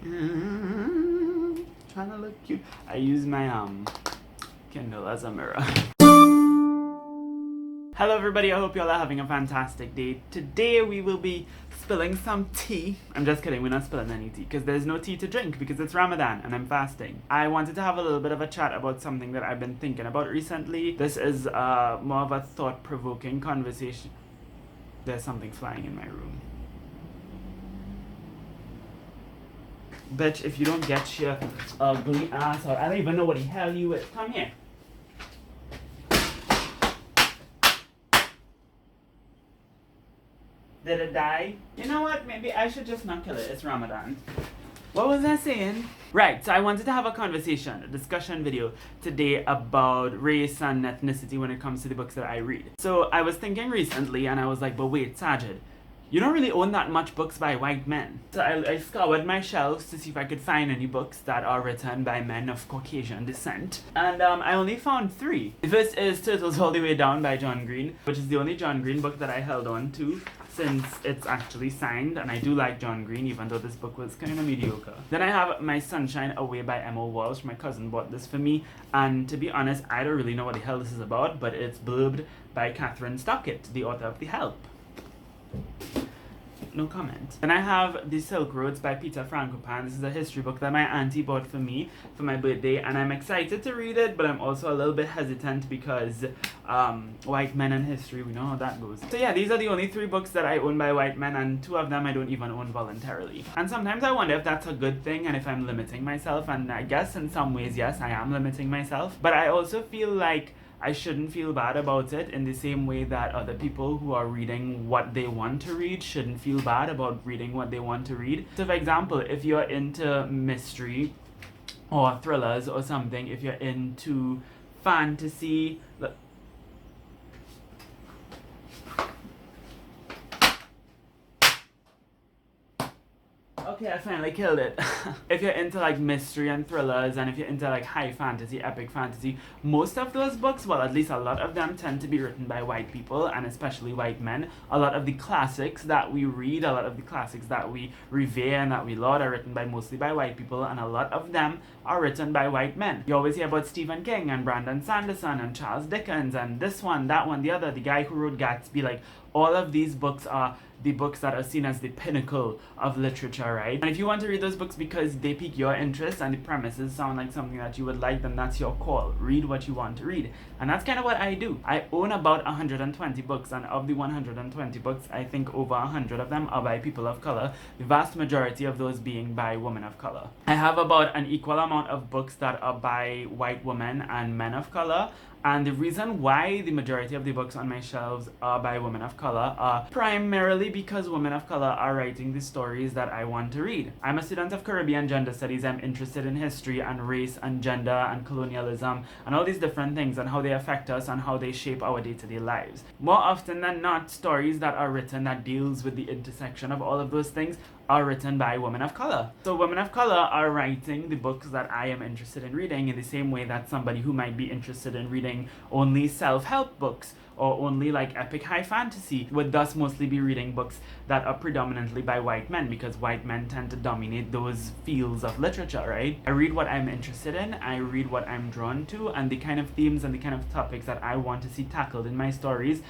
Trying to look cute. I use my Kindle as a mirror. Hello everybody, I hope you all are having a fantastic day. Today we will be spilling some tea. I'm just kidding, we're not spilling any tea because there's no tea to drink because it's Ramadan and I'm fasting. I wanted to have a little bit of a chat about something that I've been thinking about recently. This is more of a thought-provoking conversation. There's something flying in my room. Bitch, if you don't get your ugly ass out, I don't even know what the hell you is. Come here. Did it die? You know what? Maybe I should just not kill it. It's Ramadan. What was I saying? Right, so I wanted to have a conversation, a discussion video today about race and ethnicity when it comes to the books that I read. So I was thinking recently and I was like, but wait, Saajid, you don't really own that much books by white men. So I scoured my shelves to see if I could find any books that are written by men of Caucasian descent. And I only found 3. The first is Turtles All the Way Down by John Green, which is the only John Green book that I held on to since it's actually signed, and I do like John Green even though this book was kind of mediocre. Then I have My Sunshine Away by Emma Walsh. My cousin bought this for me, and to be honest, I don't really know what the hell this is about, but it's blurbed by Catherine Stockett, the author of The Help. No comment. Then I have The Silk Roads by Peter Frankopan. This is a history book that my auntie bought for me for my birthday, and I'm excited to read it, but I'm also a little bit hesitant because white men and history, we know how that goes. So yeah, these are the only 3 books that I own by white men, and 2 of them I don't even own voluntarily. And sometimes I wonder if that's a good thing and if I'm limiting myself, and I guess in some ways, yes, I am limiting myself. But I also feel like I shouldn't feel bad about it in the same way that other people who are reading what they want to read shouldn't feel bad about reading what they want to read. So for example, if you're into mystery or thrillers or something, if you're into fantasy, okay, I finally killed it. If you're into like mystery and thrillers, and if you're into like high fantasy, epic fantasy, most of those books, well, at least a lot of them, tend to be written by white people, and especially white men. A lot of the classics that we read, a lot of the classics that we revere and that we laud are written by mostly by white people, and a lot of them are written by white men. You always hear about Stephen King and Brandon Sanderson and Charles Dickens and this one, that one, the other, the guy who wrote Gatsby. Like, all of these books are the books that are seen as the pinnacle of literature, right? And if you want to read those books because they pique your interest and the premises sound like something that you would like, then that's your call. Read what you want to read. And that's kind of what I do. I own about 120 books, and of the 120 books, I think over 100 of them are by people of color, the vast majority of those being by women of color. I have about an equal amount of books that are by white women and men of color, and the reason why the majority of the books on my shelves are by women of color are primarily because women of color are writing the stories that I want to read. I'm a student of Caribbean gender studies. I'm interested in history and race and gender and colonialism and all these different things and how they affect us and how they shape our day-to-day lives. More often than not, stories that are written that deals with the intersection of all of those things are written by women of color. So women of color are writing the books that I am interested in reading in the same way that somebody who might be interested in reading only self-help books or only like epic high fantasy would thus mostly be reading books that are predominantly by white men, because white men tend to dominate those fields of literature, right? I read what I'm interested in, I read what I'm drawn to, and the kind of themes and the kind of topics that I want to see tackled in my stories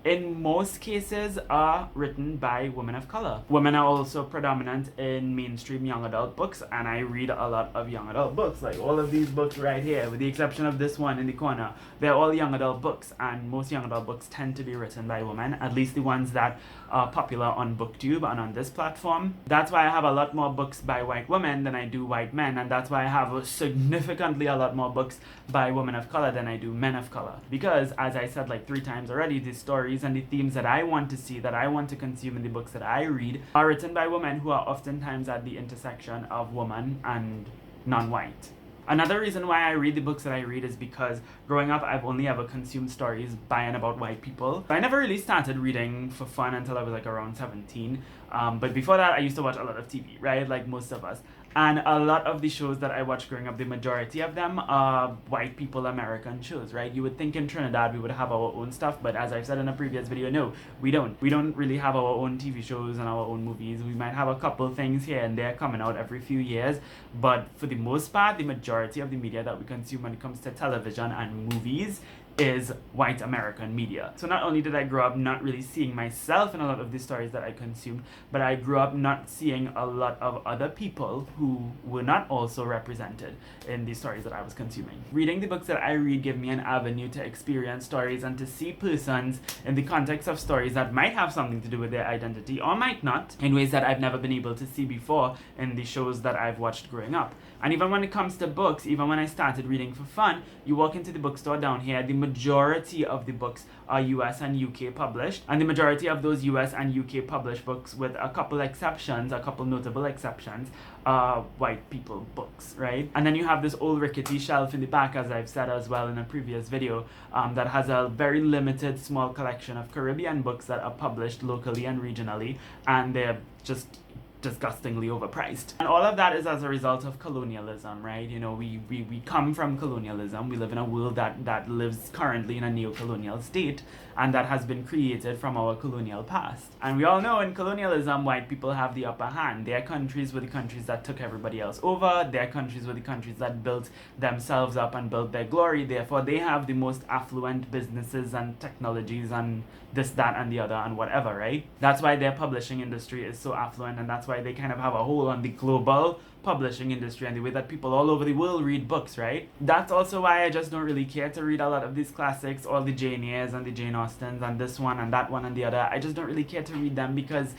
in most cases are written by women of color. Women are also predominant in mainstream young adult books, and I read a lot of young adult books. Like all of these books right here, with the exception of this one in the corner, they're all young adult books, and most young adult books tend to be written by women, at least the ones that are popular on BookTube and on this platform. That's why I have a lot more books by white women than I do white men, and that's why I have significantly a lot more books by women of color than I do men of color. Because, as I said like 3 times already, these stories and the themes that I want to see, that I want to consume in the books that I read, are written by women who are oftentimes at the intersection of woman and non-white. Another reason why I read the books that I read is because growing up, I've only ever consumed stories by and about white people. I never really started reading for fun until I was like around 17. But before that, I used to watch a lot of TV, right? Like most of us. And a lot of the shows that I watched growing up, the majority of them are white people American shows, right? You would think in Trinidad we would have our own stuff, but as I've said in a previous video, no, we don't. We don't really have our own TV shows and our own movies. We might have a couple things here and there coming out every few years, but for the most part, the majority of the media that we consume when it comes to television and movies is white American media. So not only did I grow up not really seeing myself in a lot of the stories that I consumed, but I grew up not seeing a lot of other people who were not also represented in the stories that I was consuming. Reading the books that I read give me an avenue to experience stories and to see persons in the context of stories that might have something to do with their identity or might not, in ways that I've never been able to see before in the shows that I've watched growing up. And even when it comes to books, even when I started reading for fun, you walk into the bookstore down here, the majority of the books are US and UK published, and the majority of those US and UK published books, with a couple exceptions, a couple notable exceptions, are white people books, right? And then you have this old rickety shelf in the back, as I've said as well in a previous video, that has a very limited small collection of Caribbean books that are published locally and regionally, and they're just disgustingly overpriced. And all of that is as a result of colonialism, right? You know, we come from colonialism. We live in a world that lives currently in a neo-colonial state, and that has been created from our colonial past. And we all know in colonialism, white people have the upper hand. Their countries were the countries that took everybody else over. Their countries were the countries that built themselves up and built their glory. Therefore, they have the most affluent businesses and technologies and this, that, and the other, and whatever, right? That's why their publishing industry is so affluent, and that's why they kind of have a hold on the global publishing industry and the way that people all over the world read books, right? That's also why I just don't really care to read a lot of these classics, all the Jane Eyres and the Jane Austens and this one and that one and the other. I just don't really care to read them because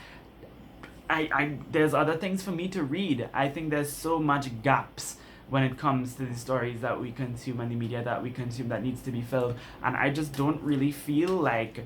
there's other things for me to read. I think there's so much gaps when it comes to the stories that we consume and the media that we consume that needs to be filled, and I just don't really feel like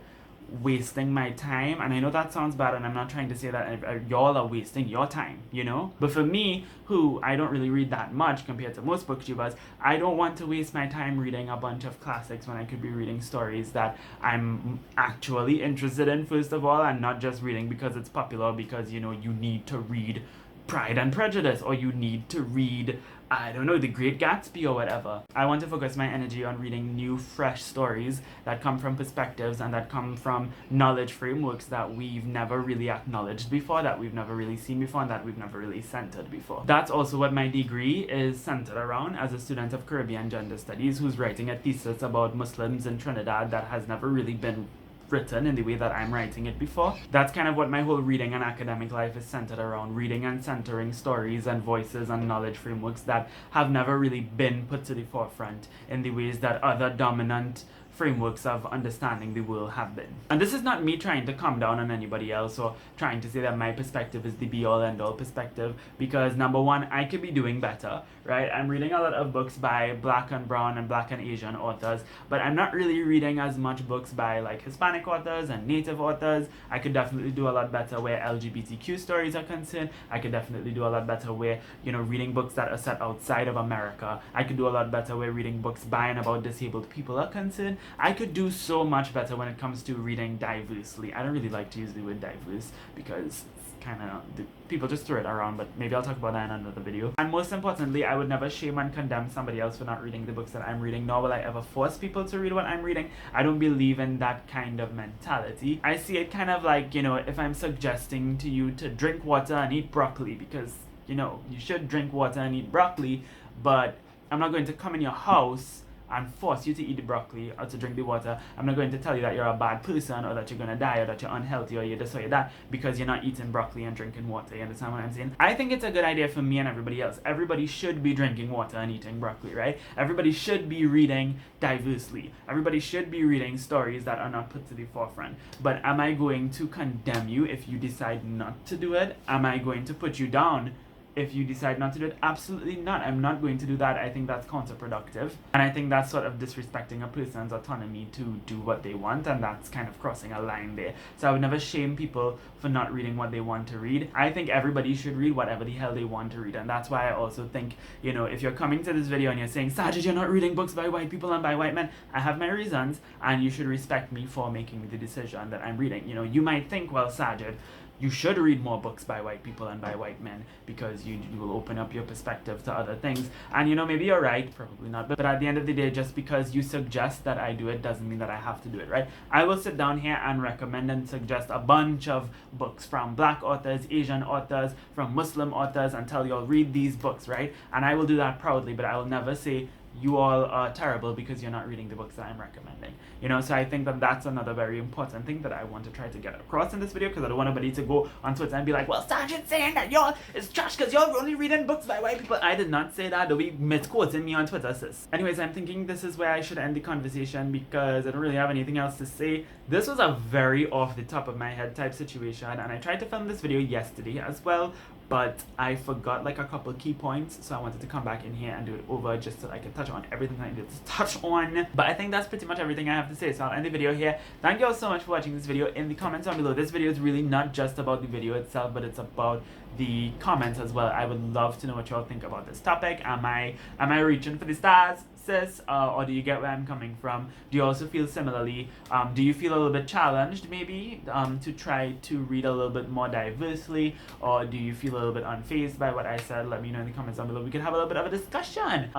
wasting my time. And I know that sounds bad, and I'm not trying to say that y'all are wasting your time, you know, but for me, who I don't really read that much compared to most booktubers, I don't want to waste my time reading a bunch of classics when I could be reading stories that I'm actually interested in, first of all, and not just reading because it's popular, because, you know, you need to read Pride and Prejudice, or you need to read, I don't know, The Great Gatsby or whatever. I want to focus my energy on reading new, fresh stories that come from perspectives and that come from knowledge frameworks that we've never really acknowledged before, that we've never really seen before, and that we've never really centered before. That's also what my degree is centered around, as a student of Caribbean Gender Studies who's writing a thesis about Muslims in Trinidad that has never really been written in the way that I'm writing it before. That's kind of what my whole reading and academic life is centered around, reading and centering stories and voices and knowledge frameworks that have never really been put to the forefront in the ways that other dominant frameworks of understanding the world have been. And this is not me trying to come down on anybody else or trying to say that my perspective is the be-all end-all perspective, because number one, I could be doing better, right? I'm reading a lot of books by Black and Brown and Black and Asian authors, but I'm not really reading as much books by like Hispanic authors and Native authors. I could definitely do a lot better where LGBTQ stories are concerned. I could definitely do a lot better where, you know, reading books that are set outside of America. I could do a lot better where reading books by and about disabled people are concerned. I could do so much better when it comes to reading diversely. I don't really like to use the word diverse because kind of people just throw it around, but maybe I'll talk about that in another video. And most importantly, I would never shame and condemn somebody else for not reading the books that I'm reading, nor will I ever force people to read what I'm reading. I don't believe in that kind of mentality. I see it kind of like, you know, if I'm suggesting to you to drink water and eat broccoli, because, you know, you should drink water and eat broccoli, but I'm not going to come in your house and force you to eat the broccoli or to drink the water. I'm not going to tell you that you're a bad person or that you're going to die or that you're unhealthy or you're this or you're that because you're not eating broccoli and drinking water. You understand what I'm saying? I think it's a good idea for me and everybody else. Everybody should be drinking water and eating broccoli, right? Everybody should be reading diversely. Everybody should be reading stories that are not put to the forefront. But am I going to condemn you if you decide not to do it? Am I going to put you down if you decide not to do it? Absolutely not. I'm not going to do that. I think that's counterproductive. And I think that's sort of disrespecting a person's autonomy to do what they want, and that's kind of crossing a line there. So I would never shame people for not reading what they want to read. I think everybody should read whatever the hell they want to read. And that's why I also think, you know, if you're coming to this video and you're saying, Saajid, you're not reading books by white people and by white men, I have my reasons, and you should respect me for making the decision that I'm reading. You know, you might think, well, Saajid, you should read more books by white people and by white men, because you will open up your perspective to other things. And maybe you're right, probably not, but at the end of the day, just because you suggest that I do it doesn't mean that I have to do it, right? I will sit down here and recommend and suggest a bunch of books from Black authors, Asian authors, from Muslim authors, and tell you all read these books, right? And I will do that proudly, but I will never say you all are terrible because you're not reading the books that I'm recommending. So I think that that's another very important thing that I want to try to get across in this video, because I don't want anybody to go on Twitter and be like, well, Saajid saying that y'all is trash because y'all only reading books by white people. I did not say that. Don't be misquoting me on Twitter, sis. Anyways, I'm thinking this is where I should end the conversation, because I don't really have anything else to say. This was a very off the top of my head type situation, and I tried to film this video yesterday as well, but I forgot like a couple key points, so I wanted to come back in here and do it over just so I could touch on everything I needed to touch on. But I think that's pretty much everything I have to say, so I'll end the video here. Thank you all so much for watching this video. In the comments down below, this video is really not just about the video itself, but it's about the comments as well. I would love to know what y'all think about this topic. Am I reaching for the stars, sis? Or do you get where I'm coming from? Do you also feel similarly? Do you feel a little bit challenged maybe to try to read a little bit more diversely? Or do you feel a little bit unfazed by what I said? Let me know in the comments down below. We could have a little bit of a discussion.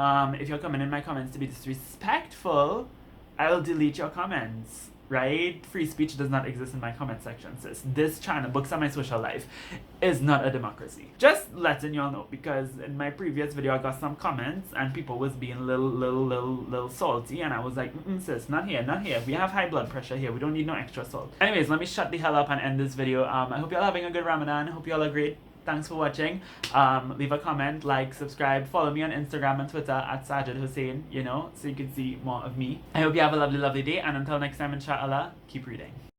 If you're coming in my comments to be disrespectful, I will delete your comments. Right? Free speech does not exist in my comment section, sis. This channel, Books on My Social Life, is not a democracy. Just letting y'all know, because in my previous video I got some comments and people was being little salty, and I was like, sis, not here, not here. We have high blood pressure here. We don't need no extra salt. Anyways, let me shut the hell up and end this video. I hope y'all having a good Ramadan. I hope y'all are great. Thanks for watching. Leave a comment, like, subscribe, follow me on Instagram and Twitter at Saajid Hussain, so you can see more of me. I hope you have a lovely day, and until next time, inshallah, keep reading.